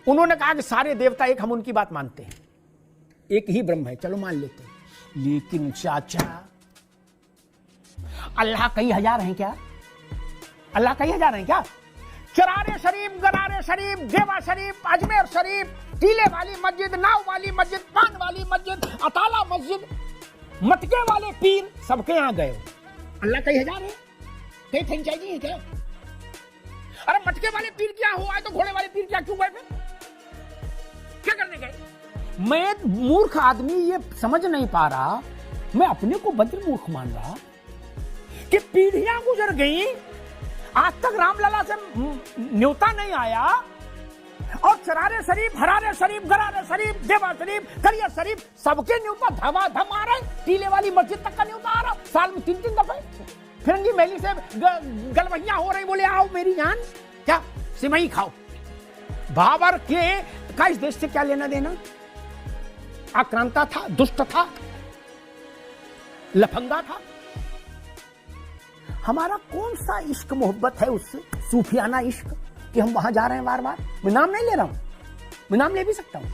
उन्होंने कहा कि सारे देवता एक, हम उनकी बात मानते हैं, एक ही ब्रह्म है, चलो मान लेते हैं। लेकिन चाचा, अल्लाह कई हजार हैं क्या? अल्लाह कई हजार हैं क्या? चरारे शरीफ, गरारे शरीफ, देवा शरीफ, अजमेर शरीफ, टीले वाली मस्जिद, नाव वाली मस्जिद, पान वाली मस्जिद, अताला मस्जिद, मटके वाले पीर, सबके यहां गए। अल्लाह कई हजार है? कई फ्रेंचाइजी है क्या? अरे मटके वाले पीर क्या हुआ है तो घोड़े वाले पीर क्या क्यों गए? क्या करने गए? मैं मूर्ख आदमी ये समझ नहीं पा रहा, मैं अपने को बद्र मूर्ख मान रहा कि पीढ़ियां गुजर गई, आज तक रामलला से न्योता नहीं आया, और चरारे शरीफ, हरारे शरीफ, गरारे शरीफ, देवा शरीफ, करिया शरीफ, सबके न्योता धमाधम आ रहे। टीले वाली मस्जिद तक का न्योता आ रहा, साल में 3-3 दफे। फिरंगी मेली से गलवहियां हो रही, बोले आओ मेरी जान, क्या सिमई खाओ। बाबर के का इस देश से क्या लेना देना? आक्रांता था, दुष्ट था, लफंगा था। हमारा कौन सा इश्क मोहब्बत है उससे, सूफियाना इश्क, कि हम वहां जा रहे हैं बार बार? मैं नाम नहीं ले रहा हूं, मैं नाम ले भी सकता हूं।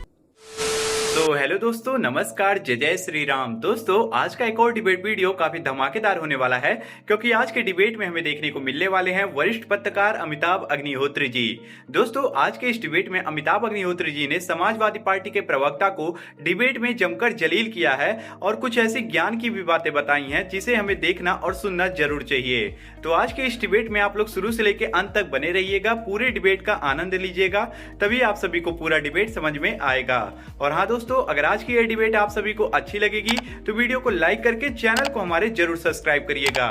तो हेलो दोस्तों, नमस्कार, जय जय श्री राम। दोस्तों, आज का एक और डिबेट वीडियो काफी धमाकेदार होने वाला है, क्योंकि आज के डिबेट में हमें देखने को मिलने वाले हैं वरिष्ठ पत्रकार अमिताभ अग्निहोत्री जी। दोस्तों, आज के इस डिबेट में अमिताभ अग्निहोत्री जी ने समाजवादी पार्टी के प्रवक्ता को डिबेट में जमकर जलील किया है और कुछ ऐसी ज्ञान की भी बातें बताई हैं जिसे हमें देखना और सुनना जरूर चाहिए। तो आज के इस डिबेट में आप लोग शुरू से लेकर अंत तक बने रहिएगा, पूरे डिबेट का आनंद लीजिएगा, तभी आप सभी को पूरा डिबेट समझ में आएगा। और हाँ दोस्तों, अगर आज की ये डिबेट आप सभी को अच्छी लगेगी तो वीडियो को लाइक करके चैनल को हमारे जरूर सब्सक्राइब करिएगा।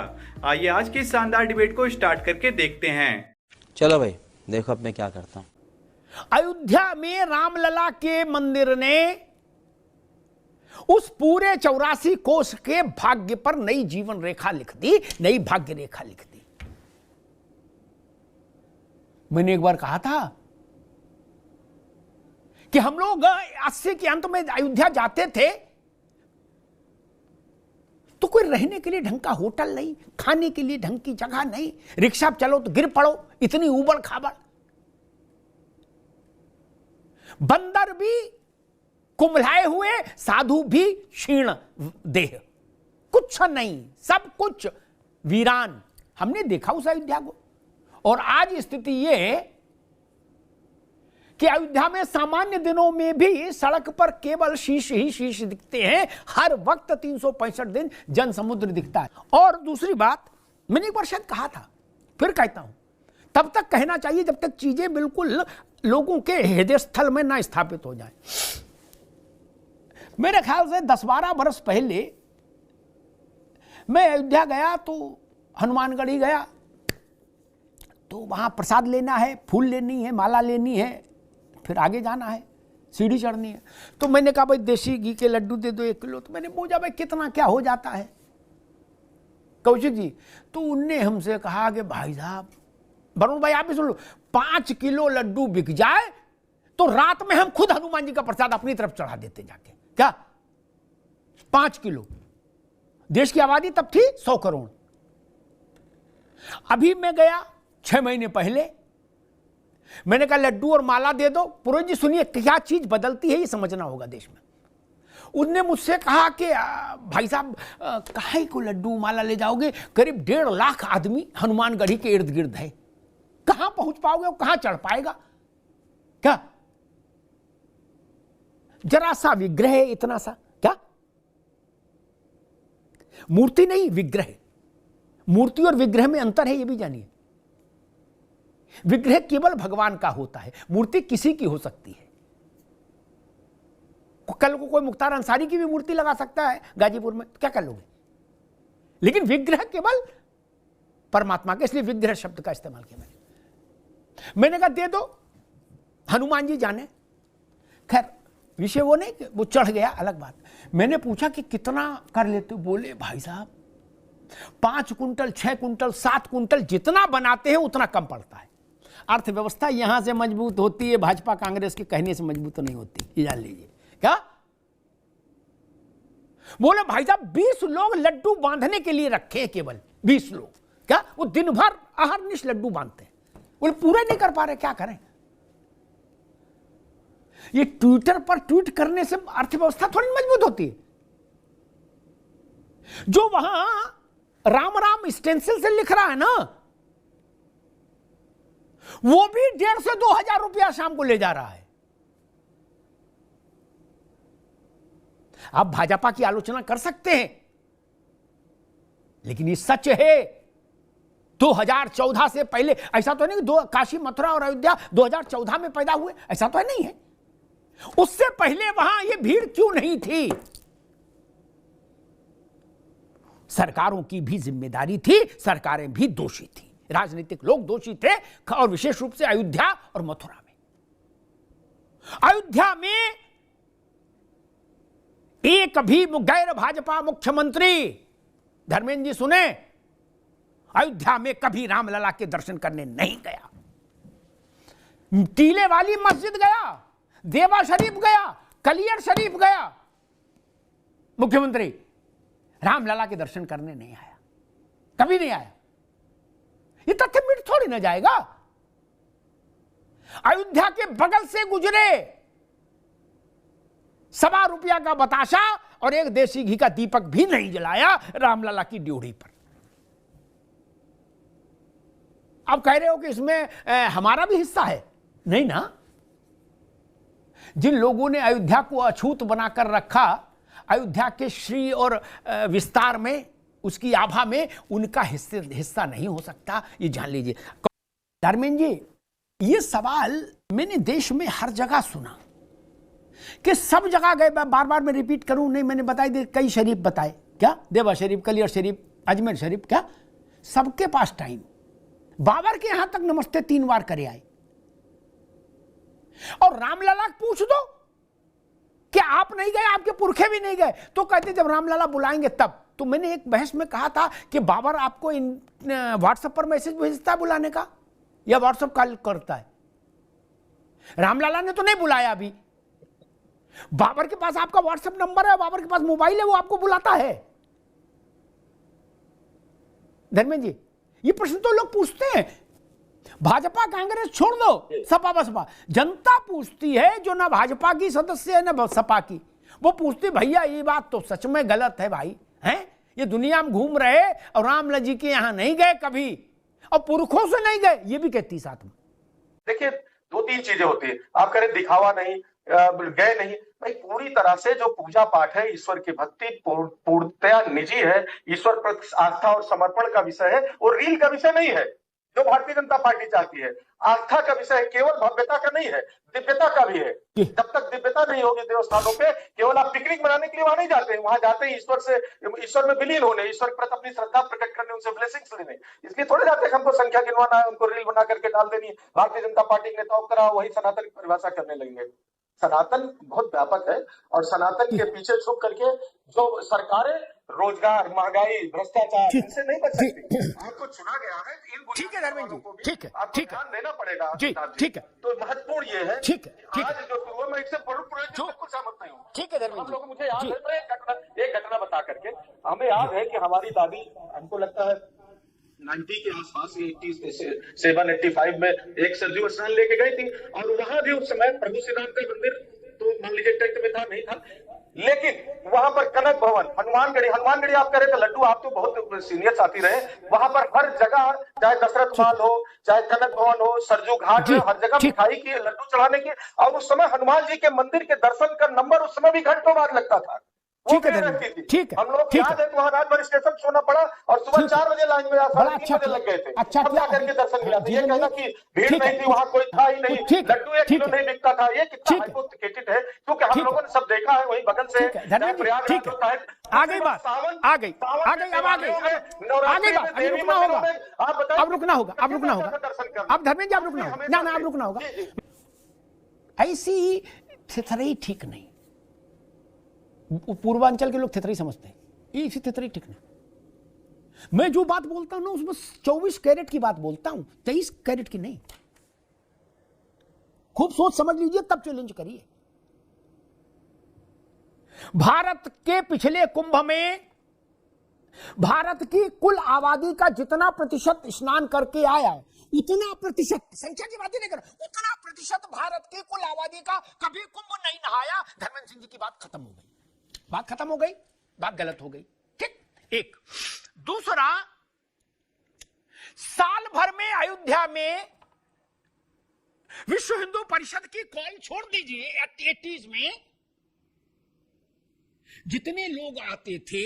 आइए आज की शानदार डिबेट को स्टार्ट करके देखते हैं। चलो भाई, देखो अब मैं क्या करता हूं। अयोध्या में रामलला के मंदिर ने उस पूरे 84 कोस के भाग्य पर नई जीवन रेखा लिख दी, नई भाग्य रेखा लिख दी। मैंने एक बार कहा था कि हम लोग 80 के अंत में अयोध्या जाते थे तो कोई रहने के लिए ढंग का होटल नहीं, खाने के लिए ढंग की जगह नहीं, रिक्शा चलो तो गिर पड़ो, इतनी उबड़ खाबड़। बंदर भी कुम्हलाए हुए, साधु भी क्षीण देह, कुछ नहीं, सब कुछ वीरान। हमने देखा उस अयोध्या को। और आज स्थिति यह कि अयोध्या में सामान्य दिनों में भी सड़क पर केवल शीश ही शीश दिखते हैं, हर वक्त 365 दिन जन समुद्र दिखता है। और दूसरी बात, मैंने एक बार शायद कहा था, फिर कहता हूं, तब तक कहना चाहिए जब तक चीजें बिल्कुल लोगों के हृदय स्थल में ना स्थापित हो जाए। मेरे ख्याल से 10-12 बरस पहले मैं अयोध्या गया तो हनुमानगढ़ी गया, तो वहां प्रसाद लेना है, फूल लेनी है, माला लेनी है, फिर आगे जाना है, सीढ़ी चढ़नी है। तो मैंने कहा भाई देसी घी के लड्डू दे दो 1 किलो। तो मैंने पूछा भाई कितना क्या हो जाता है कौशिक जी? तो उनने हमसे कहा कि भाई साहब, वरुण भाई आप भी सुन लो, 5 किलो लड्डू बिक जाए तो रात में हम खुद हनुमान जी का प्रसाद अपनी तरफ चढ़ा देते जाके। क्या 5 किलो? देश की आबादी तब थी 100 करोड़। अभी मैं गया 6 महीने पहले, मैंने कहा लड्डू और माला दे दो। पुरोहित जी सुनिए, क्या चीज बदलती है ये समझना होगा देश में। उसने मुझसे कहा कि भाई साहब काहे को लड्डू माला ले जाओगे? करीब 1.5 लाख आदमी हनुमानगढ़ी के इर्द गिर्द है, कहां पहुंच पाओगे और कहां चढ़ पाएगा? क्या जरा सा विग्रह है, इतना सा, क्या मूर्ति नहीं विग्रह। मूर्ति और विग्रह में अंतर है, ये भी जानिए। विग्रह केवल भगवान का होता है, मूर्ति किसी की हो सकती है। कल को कोई मुख्तार अंसारी की भी मूर्ति लगा सकता है गाजीपुर में, तो क्या कर लोगे? लेकिन विग्रह केवल परमात्मा का, इसलिए विग्रह शब्द का इस्तेमाल किया मैंने कहा दे दो, हनुमान जी जाने। खैर विषय वो नहीं, वो चढ़ गया, अलग बात। मैंने पूछा कि कितना कर लेते हो? बोले भाई साहब 5 कुंटल, 6 कुंटल, 7 कुंटल, जितना बनाते हैं उतना कम पड़ता है। अर्थव्यवस्था यहां से मजबूत होती है, भाजपा कांग्रेस के कहने से मजबूत तो नहीं होती, ये जान लीजिए। क्या बोले भाई साहब 20 लोग लड्डू बांधने के लिए रखे हैं, केवल 20 लोग। क्या वो दिन भर अहरनिश लड्डू बांधते हैं, बोले पूरे नहीं कर पा रहे, क्या करें? ये ट्विटर पर ट्वीट करने से अर्थव्यवस्था थोड़ी मजबूत होती है। जो वहां राम राम स्टेंसिल से लिख रहा है ना, वो भी 1,500 से 2,000 रुपया शाम को ले जा रहा है। आप भाजपा की आलोचना कर सकते हैं, लेकिन ये सच है। 2014 से पहले ऐसा तो नहीं कि काशी मथुरा और अयोध्या 2014 में पैदा हुए, ऐसा तो नहीं है। उससे पहले वहां ये भीड़ क्यों नहीं थी? सरकारों की भी जिम्मेदारी थी, सरकारें भी दोषी थी, राजनीतिक लोग दोषी थे, और विशेष रूप से अयोध्या और मथुरा में। अयोध्या में एक भी गैर भाजपा मुख्यमंत्री, धर्मेंद्र जी सुने, अयोध्या में कभी रामलला के दर्शन करने नहीं गया। टीले वाली मस्जिद गया, देवा शरीफ गया, कलियर शरीफ गया, मुख्यमंत्री रामलला के दर्शन करने नहीं आया, कभी नहीं आया। ये तथ्य मिट थोड़ी ना जाएगा। अयोध्या के बगल से गुजरे, 1.25 रुपया का बताशा और एक देसी घी का दीपक भी नहीं जलाया रामलला की ड्योढ़ी पर। आप कह रहे हो कि इसमें हमारा भी हिस्सा है? नहीं ना। जिन लोगों ने अयोध्या को अछूत बनाकर रखा, अयोध्या के श्री और विस्तार में, उसकी आभा में उनका हिस्सा नहीं हो सकता, ये जान लीजिए। धर्मेंद्र जी, ये सवाल मैंने देश में हर जगह सुना कि सब जगह गए, बार बार मैं रिपीट करूं नहीं, मैंने बताई दे, कई शरीफ बताए, क्या देवा शरीफ, कलियर शरीफ, अजमेर शरीफ, क्या सबके पास टाइम। बाबर के यहां तक नमस्ते 3 बार करे आए। और रामलला पूछ दो कि आप नहीं गए, आपके पुरखे भी नहीं गए, तो कहते जब रामलला बुलाएंगे तब। तो मैंने एक बहस में कहा था कि बाबर आपको व्हाट्सएप पर मैसेज भेजता है बुलाने का, या व्हाट्सएप कॉल करता है? रामलला ने तो नहीं बुलाया अभी। बाबर के पास आपका व्हाट्सएप नंबर है, बाबर के पास मोबाइल है, वो आपको बुलाता है। धर्मेंद्र जी, ये प्रश्न तो लोग पूछते हैं। भाजपा कांग्रेस छोड़ दो, सपा बसपा, जनता पूछती है जो ना भाजपा की सदस्य है ना सपा की। वो पूछती, भैया ये बात तो सच में गलत है भाई, हैं? ये दुनिया में घूम रहे और रामलला जी के यहां नहीं गए कभी, और पुरखों से नहीं गए, ये भी कहती साथ में। देखिए, 2-3 चीजें होती है। आप करें दिखावा नहीं, गए नहीं, भाई पूरी तरह से जो पूजा पाठ है, ईश्वर की भक्ति पूर्णतया निजी है, ईश्वर पर आस्था और समर्पण का विषय है, और रील का विषय नहीं है जो भारतीय जनता पार्टी चाहती है। आस्था का विषय है, केवल भव्यता का नहीं है, दिव्यता का भी है। जब तक दिव्यता नहीं होगी देवस्थानों पे, केवल आप पिकनिक मनाने के लिए वहां नहीं जाते हैं, वहां जाते हैं ईश्वर में विलीन होने, ईश्वर के प्रति अपनी श्रद्धा प्रकट करने, उनसे ब्लेसिंग्स लेने। इसलिए थोड़े जाते हैं हमको संख्या गिनवाना है, उनको रील बना करके डाल देनी है। भारतीय जनता पार्टी के नेताओं करा वही सनातन की परिभाषा करने लगेंगे। सनातन बहुत व्यापक है, और सनातन के पीछे छुप करके जो सरकारें रोजगार, महंगाई, भ्रष्टाचार, इनसे नहीं बच सकती। आपको चुना गया है, इन ठीक है धर्मेंद्र जी, ठीक है, आपको ठीक है, ध्यान देना पड़ेगा जी, ठीक है। तो महत्वपूर्ण ये है, ठीक है, ठीक है, आज जो पूर्व में इससे बिल्कुल सहमत नहीं हूँ। ठीक है धर्मेंद्र हम लोग, जी, मुझे याद जी। है एक घटना बता करके, हमें याद है कि हमारी दादी, हमको लगता है 90 के आसपास, 87-85 में एक सरयू स्नान लेके गई थी, और वहां भी उस समय प्रभु श्री राम का मंदिर तो मान लीजिए टेंट में था, नहीं था, लेकिन वहां पर कनक भवन, हनुमानगढ़ी आप करें तो लड्डू, आप तो बहुत सीनियर साथी रहे, वहां पर हर जगह, चाहे दशरथ माल हो, चाहे कनक भवन हो, सरजू घाट हो, हर जगह मिठाई की, लड्डू चढ़ाने की, और उस समय हनुमान जी के मंदिर के दर्शन का नंबर उस समय भी घंटों बाद लगता था। ठीक है धर्मेंद्र, ठीक है, हम लोग ठीक याद है, है कि वहां रात भर स्टेशन सोना पड़ा, और सुबह 4 बजे लाइन में बड़ा 3:30 बजे लग गए थे, अच्छा तब जाकर के दर्शन मिला था। ये कहना कि भीड़ ठीक है, नहीं थी, वहां कोई था ही नहीं, ठीक है, लड्डू 1 किलो नहीं बिकता था, ये कितना हाइपोथेटिकल है, क्योंकि हम लोगों ने सब देखा है, वही बगल से प्रयागराज होता है। आ गई बात, आ गई, अब आ गई बात, अब रुकना होगा, अब रुकना होगा, अब धर्मेंद्र जी आप रुकना होगा, ना आप रुकना होगा। ऐसी थिथरई ठीक नहीं। पूर्वांचल के लोग थिथरई समझते हैं, ये इसी थिथरई ठीक नहीं। मैं जो बात बोलता हूं ना, उसमें 24 कैरेट की बात बोलता हूं, 23 कैरेट की नहीं। खूब सोच समझ लीजिए, तब चैलेंज करिए। भारत के पिछले कुंभ में भारत की कुल आबादी का जितना प्रतिशत स्नान करके आया, उतना प्रतिशत, संख्या की बात ही नहीं कर, उतना प्रतिशत प्रतिशत भारत की कुल आबादी का कभी कुंभ नहीं नहाया। धर्मेंद्र सिंह जी की बात खत्म हो गई, बात खत्म हो गई, बात गलत हो गई। ठीक, एक। दूसरा, साल भर में अयोध्या में विश्व हिंदू परिषद की कॉल छोड़ दीजिए, 80s में जितने लोग आते थे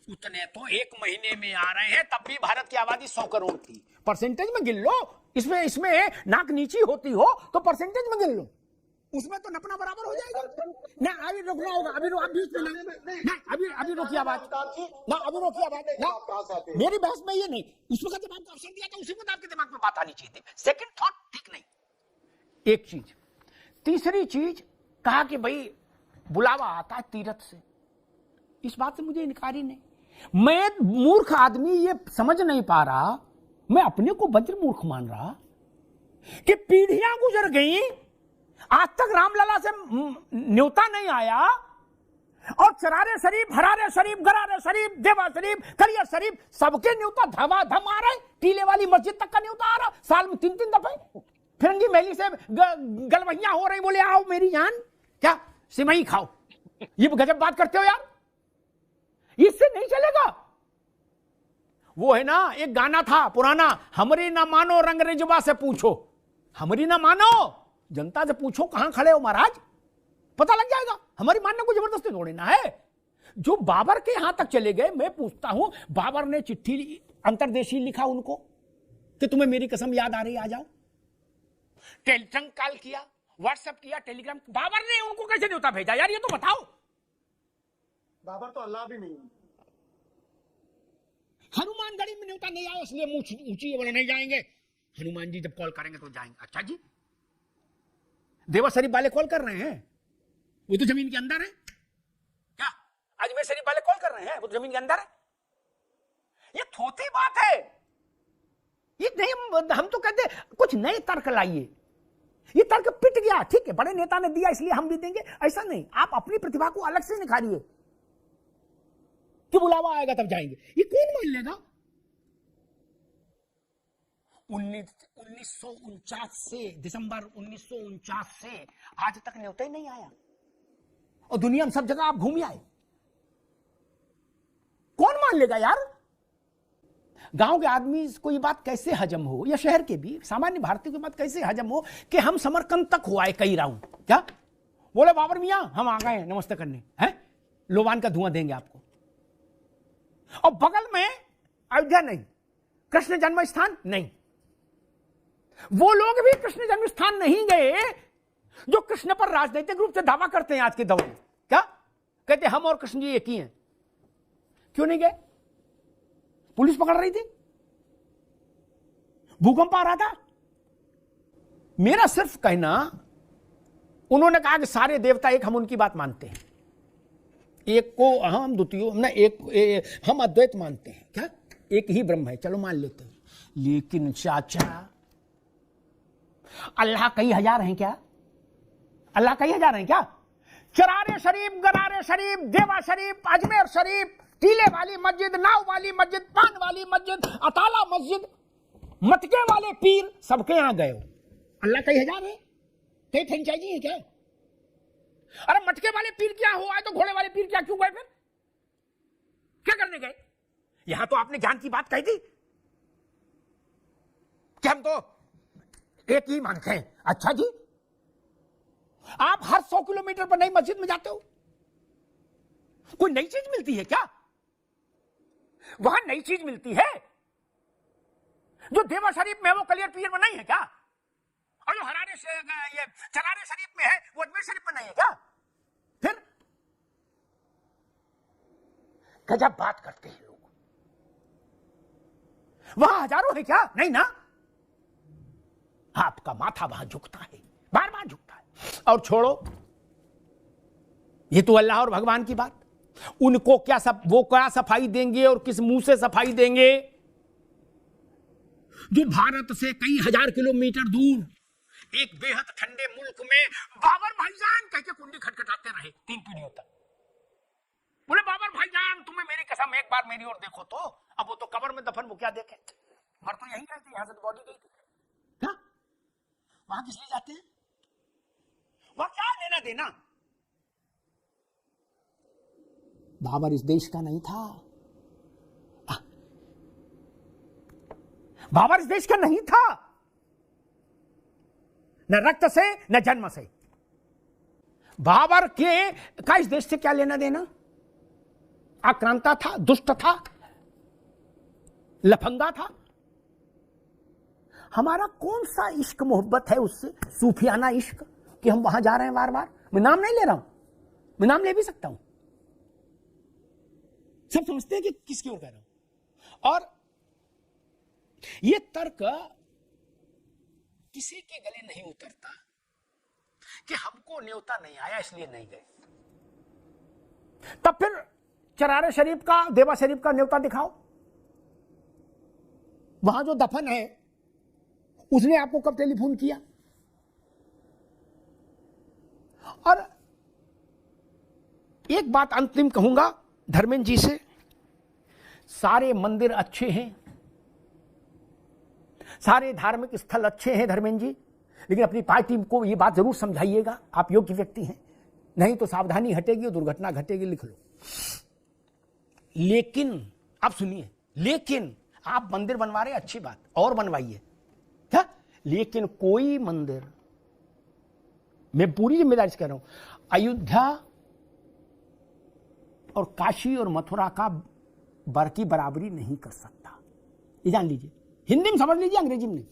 उतने तो एक महीने में आ रहे हैं, तब भी भारत की आबादी 100 करोड़ थी। परसेंटेज में गिन लो, इसमें नाक नीची होती हो तो परसेंटेज में गिन लो, उसमें तो नपना बराबर हो जाएगा ना। अभी रुकना होगा, अभी अभी रोकिए आवाज ना, अभी रोकिए आवाज ना। मेरी बहस में ये नहीं, उस वक्त जब आपको अवसर दिया था उसी वक्त आपके दिमाग में बात आनी चाहिए थी। सेकंड थॉट ठीक नहीं, एक चीज। तीसरी चीज, कहा कि भाई बुलावा आता है तीरथ से, इस बात से मुझे इनकार ही नहीं। मैं मूर्ख आदमी ये समझ नहीं पा रहा, मैं अपने को वज्र मूर्ख मान रहा कि पीढ़ियां गुजर गई, आज तक रामलला से न्योता नहीं आया, और चरारे शरीफ, हरारे शरीफ, गरारे शरीफ, देवा शरीफ, करियर शरीफ, सबके न्योता धमाधम आ रहे। टीले वाली मस्जिद तक का न्योता आ रहा, साल में 3-3 दफे। फिरंगी मैली से गलवहियां हो रही, बोले आओ मेरी जान, क्या सिमई खाओ। ये गजब बात करते हो यार, इससे नहीं चलेगा। वो है ना, एक गाना था पुराना, हमरी ना मानो रंगरेजबा से पूछो। हमरी ना मानो, जनता से पूछो कहां खड़े हो महाराज, पता लग जाएगा। हमारी मानने को जबरदस्ती थोड़ी ना है। जो बाबर के यहां तक चले गए, मैं पूछता हूं, बाबर ने चिट्ठी अंतरदेशी लिखा उनको कि तुम्हें मेरी कसम याद आ रही, आ जाओ। टेलीफोन कॉल किया, व्हाट्सएप किया, टेलीग्राम, बाबर ने उनको कैसे न्योता भेजा यार, ये तो बताओ। बाबर तो अल्लाह भी नहीं। हनुमानगढ़ी में न्योता नहीं आया, इसलिए मुंह ऊंची बोले नहीं जाएंगे। हनुमान जी जब कॉल करेंगे तो जाएंगे। अच्छा जी, देवा शरीफ वाले कॉल कर रहे हैं, वो तो जमीन के अंदर है क्या? अजमेर शरीफ वाले कॉल कर रहे हैं, वो तो जमीन के अंदर है। ये थोती बात है, ये नहीं। हम तो कहते कुछ नए तर्क लाइए, ये तर्क पिट गया, ठीक है, बड़े नेता ने दिया इसलिए हम भी देंगे, ऐसा नहीं। आप अपनी प्रतिभा को अलग से निखारिए कि बुलावा आएगा तब जाएंगे, ये कौन मान लेगा? 1949 से, दिसंबर 1949 से आज तक न्योता ही नहीं आया, और दुनिया में सब जगह आप घूम आए, कौन मान लेगा यार? गांव के आदमी को ये बात कैसे हजम हो, या शहर के भी सामान्य भारतीय को बात कैसे हजम हो कि हम समरकंद तक हो आए कई राउंड, क्या बोले बाबर मियां हम आ गए नमस्ते करने, हैं लोबान का धुआं देंगे आपको, और बगल में अयोध्या नहीं, कृष्ण जन्म स्थान नहीं। वो लोग भी कृष्ण जन्म स्थान नहीं गए जो कृष्ण पर राजनीतिक रूप से दावा करते हैं आज के दौर में, क्या कहते हम और कृष्ण जी एक ही हैं। क्यों नहीं गए? पुलिस पकड़ रही थी, भूकंप आ रहा था। मेरा सिर्फ कहना, उन्होंने कहा कि सारे देवता एक, हम उनकी बात मानते हैं, एक को अहम द्वितीय ना, एक हम अद्वैत मानते हैं, क्या एक ही ब्रह्म है, चलो मान लेते हैं। लेकिन चाचा अल्लाह कई हजार हैं क्या? अल्लाह कई हजार हैं क्या? चरारे शरीफ, गरारे शरीफ, देवा शरीफ, अजमेर शरीफ, टीले वाली मस्जिद, नाव वाली मस्जिद, पान वाली मस्जिद, अताला मस्जिद, मटके वाले पीर, सबके यहां गए हो। अल्लाह कई हजार है, कई फ्रेंचाइजी है क्या? अरे मटके वाले पीर क्या हो आए तो घोड़े वाले पीर क्या क्यों गए? फिर क्या करने गए? यहां तो आपने ज्ञान की बात कही थी कि हम तो एक ही मानते हैं। अच्छा जी, आप हर 100 किलोमीटर पर नई मस्जिद में जाते हो, कोई नई चीज मिलती है क्या? वहां नई चीज मिलती है जो देवा शरीफ में, वो कलियर पीर में नहीं है क्या? और जो हरारे से ये चरारे शरीफ में है वो अजमेर शरीफ में नहीं है क्या? फिर गजब बात करते हैं लोग। वहां हजारों है क्या? नहीं ना। आपका माथा वहां झुकता है, बार बार झुकता है। और छोड़ो, ये तो अल्लाह और भगवान की बात, उनको क्या वो क्या सफाई देंगे और किस मुंह से सफाई देंगे जो भारत से कई हजार किलोमीटर दूर एक बेहद ठंडे मुल्क में बाबर भाईजान कह के कुंडी खटखटाते रहे 3 पीढ़ियों तक। बोले बाबर भाईजान तुम्हें मेरी कसम एक बार मेरी ओर देखो तो। अब वो तो कब्र में दफन, वो क्या देखे, मर तो यहीं गए थे, यहां से तो बॉडी गई थी। क्या वहां किस लिए जाते हैं? वहां क्या लेना देना? बाबर इस देश का नहीं था। बाबर इस देश का नहीं था, न रक्त से न जन्म से। बाबर के का इस देश से क्या लेना देना? आक्रांता था, दुष्ट था, लफंगा था। हमारा कौन सा इश्क मोहब्बत है उससे, सूफियाना इश्क, कि हम वहां जा रहे हैं बार बार? मैं नाम नहीं ले रहा हूं, मैं नाम ले भी सकता हूं। सब समझते हैं कि किसकी ओर कह रहा हूं। और यह तर्क किसी के गले नहीं उतरता कि हमको न्योता नहीं आया इसलिए नहीं गए। तब फिर चरारे शरीफ का, देवा शरीफ का न्योता दिखाओ। वहां जो दफन है उसने आपको कब टेलीफोन किया? और एक बात अंतिम कहूंगा धर्मेंद्र जी से, सारे मंदिर अच्छे हैं, सारे धार्मिक स्थल अच्छे हैं धर्मेंद्र जी, लेकिन अपनी पार्टी को यह बात जरूर समझाइएगा, आप योग्य व्यक्ति हैं, नहीं तो सावधानी हटेगी और दुर्घटना घटेगी, लिख लो। लेकिन आप सुनिए, लेकिन आप मंदिर बनवा रहे हैं, अच्छी बात, और बनवाइए, क्या? लेकिन कोई मंदिर, मैं पूरी जिम्मेदारी से कह रहा हूं, अयोध्या और काशी और मथुरा का बर की बराबरी नहीं कर सकता, ये जान लीजिए। हिंदी में समझ लीजिए, अंग्रेजी में नहीं।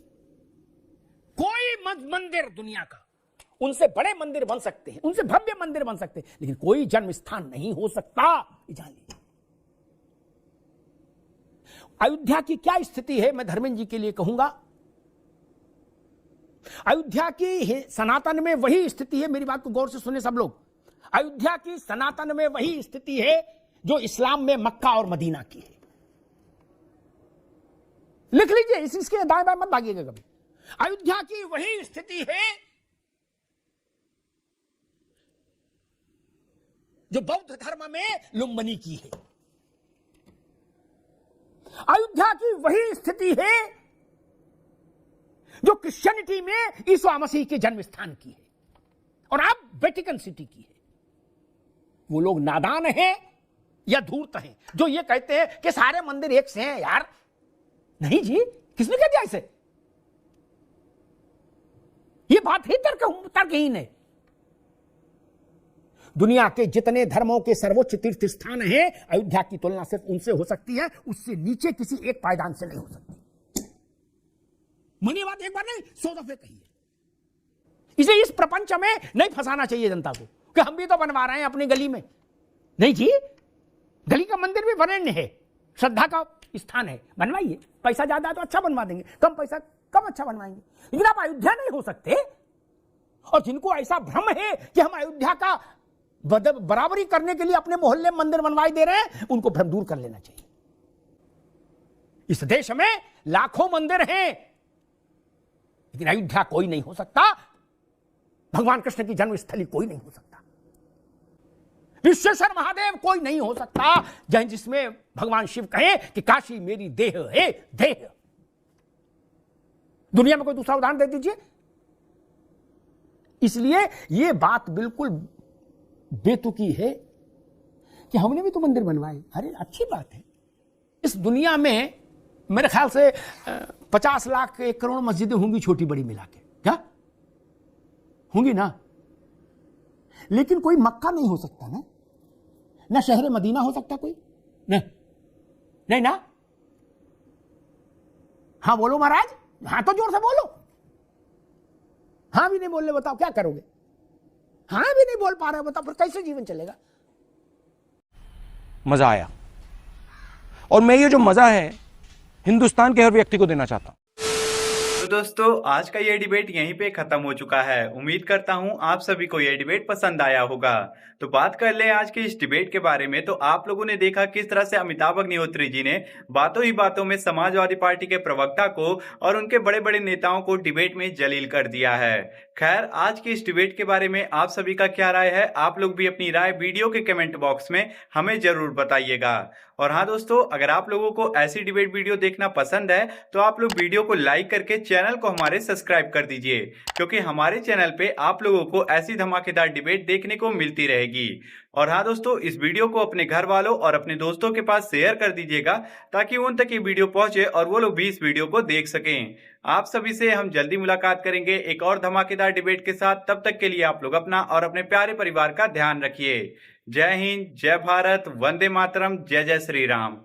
कोई मंदिर दुनिया का, उनसे बड़े मंदिर बन सकते हैं, उनसे भव्य मंदिर बन सकते हैं, लेकिन कोई जन्म स्थान नहीं हो सकता, ये जान लीजिए। अयोध्या की क्या स्थिति है, मैं धर्मेंद्र जी के लिए कहूंगा, अयोध्या की सनातन में वही स्थिति है, मेरी बात को गौर से सुने सब लोग, अयोध्या की सनातन में वही स्थिति है जो इस्लाम में मक्का और मदीना की है। लिख लीजिए, इसके दाएं बाएं मत भागिएगा कभी। अयोध्या की वही स्थिति है जो बौद्ध धर्म में लुम्बिनी की है। अयोध्या की वही स्थिति है जो क्रिश्चियनिटी में ईसा मसीह के जन्म स्थान की है, और अब वेटिकन सिटी की है। वो लोग नादान हैं या धूर्त हैं जो ये कहते हैं कि सारे मंदिर एक से हैं। यार नहीं जी, किसने कह दिया इसे? ये बात ही तर्कहीन है। दुनिया के जितने धर्मों के सर्वोच्च तीर्थ स्थान हैं, अयोध्या की तुलना सिर्फ उनसे हो सकती है, उससे नीचे किसी एक पायदान से नहीं हो सकती। मैंने बात एक बार नहीं 100 दफे कही है। इसे इस प्रपंच में नहीं फंसाना चाहिए जनता को कि हम भी तो बनवा रहे हैं अपनी गली में। नहीं जी, गली का मंदिर भी वरेण्य है, श्रद्धा का स्थान है, बनवाइए। पैसा ज्यादा है तो अच्छा बनवा देंगे, कम पैसा कम अच्छा बनवाएंगे, लेकिन आप अयोध्या नहीं हो सकते। और जिनको ऐसा भ्रम है कि हम अयोध्या का बराबरी करने के लिए अपने मोहल्ले में मंदिर बनवाई दे रहे हैं, उनको भ्रम दूर कर लेना चाहिए। इस देश में लाखों मंदिर हैं, लेकिन अयोध्या कोई नहीं हो सकता, भगवान कृष्ण की जन्मस्थली कोई नहीं हो सकता, विश्वेश्वर महादेव कोई नहीं हो सकता, जिसमें भगवान शिव कहे कि काशी मेरी देह है, देह। दुनिया में कोई दूसरा उदाहरण दे दीजिए। इसलिए यह बात बिल्कुल बेतुकी है कि हमने भी तो मंदिर बनवाए। अरे अच्छी बात है, इस दुनिया में मेरे ख्याल से 50 लाख 1 करोड़ मस्जिदें होंगी छोटी बड़ी मिला के, क्या होंगी ना? लेकिन कोई मक्का नहीं हो सकता ना, ना शहर मदीना हो सकता कोई, नहीं ना। हाँ बोलो महाराज, हाँ तो जोर से बोलो। हाँ भी नहीं बोल रहे, बताओ क्या करोगे? हाँ भी नहीं बोल पा रहे, बताओ फिर कैसे जीवन चलेगा? मजा आया, और मैं ये जो मजा है हिंदुस्तान के हर व्यक्ति को देना चाहता हूं। तो दोस्तों, आज का ये डिबेट यहीं पे खत्म हो चुका है। उम्मीद करता हूं आप सभी को ये डिबेट पसंद आया होगा। तो बात कर ले आज के इस डिबेट के बारे में। तो आप लोगों ने देखा किस तरह से अमिताभ अग्निहोत्री जी ने बातों ही बातों में समाजवादी पार्टी के प्रवक्ता को और उनके बड़े बड़े नेताओं को डिबेट में जलील कर दिया है। खैर, आज की इस डिबेट के बारे में आप सभी का क्या राय है? आप लोग भी अपनी राय वीडियो के कमेंट बॉक्स में हमें जरूर बताइएगा। और हाँ दोस्तों, अगर आप लोगों को ऐसी डिबेट वीडियो देखना पसंद है तो आप लोग वीडियो को लाइक करके चैनल को हमारे सब्सक्राइब कर दीजिए, क्योंकि हमारे चैनल पे आप लोगों को ऐसी धमाकेदार डिबेट देखने को मिलती रहेगी। और हाँ दोस्तों, इस वीडियो को अपने घर वालों और अपने दोस्तों के पास शेयर कर दीजिएगा ताकि उन तक ये वीडियो पहुंचे और वो लोग भी इस वीडियो को देख सकें। आप सभी से हम जल्दी मुलाकात करेंगे एक और धमाकेदार डिबेट के साथ। तब तक के लिए आप लोग अपना और अपने प्यारे परिवार का ध्यान रखिए। जय हिंद, जय भारत, वंदे मातरम, जय जय श्री राम।